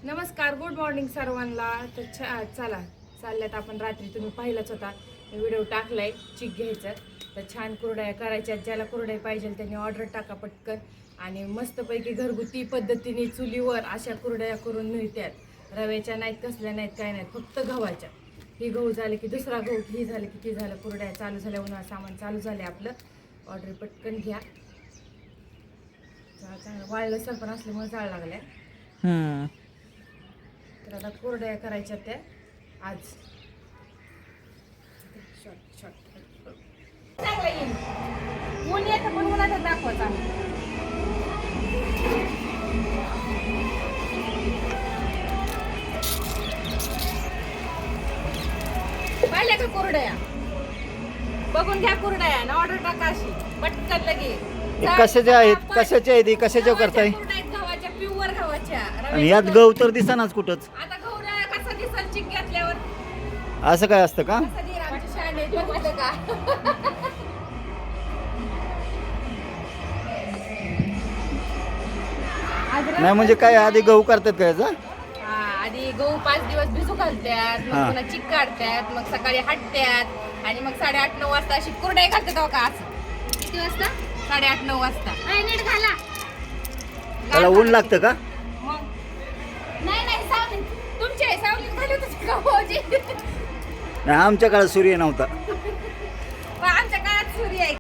नमस्कार, good morning सर्वांना. तर चला चालल्यात आपण. रात्री तुम्ही पाहिलंच होता व्हिडिओ टाकलाय चिक घ्यायचं. तर छान कुरड्या करायच्या. ज्याला कुरड्या पाहिजे त्यांनी ऑर्डर टाका पटकन. आणि मस्तपैकी घरगुती पद्धतीने चुलीवर अशा कुरड्या करून मिळतात. रव्याच्या नाहीत, कसल्या नाहीत, काय नाहीत, फक्त गव्हाच्या. ही गहू झाले की दुसरा गहू, ही झाले की ती झालं. कुरड्या चालू झाल्या, उन्हाळा सामान चालू झाले आपलं. ऑर्डर पटकन घ्या. चांगलं वाळलं सर पण असल्यामुळे जाळ लागल्या. तर आता कुरड्या करायच्या त्या आज. शॉर्ट चांगला येईल. ऊन येतं पण उन्हाचा दाखवायचा. पाहिल्या का कुरड्या? बघून घ्या कुरड्या ना, ऑर्डर टाका अशी पटकन लगे. कशाच्या आहेत, कशाच्या आहेत, कशाच्या करताय? गव्हाच्या, प्युअर गव्हाच्या. आणि यात गहू तर दिसनाच कुठंच. आता गहू कसा दिसल चिक घेतल्यावर? असं काय असतं का? नाही म्हणजे काय आधी गहू करतात का याचा? आधी गहू 5 दिवस भिजू घालतात, मग पुन्हा चिक काढतात, मग सकाळी हाटतात आणि मग 8:30-9 वाजता अशी कुरडई घालतात. का असं किती वाजता? 8:30-9 वाजता. नीट घाला. त्याला ऊन लागतं का? मग नाही सावली तुमची आहे, सावली घालू तुझी गव्हाची. नाही, आमच्या काळात सूर्य नव्हता. आमच्या काळात सूर्य आहे.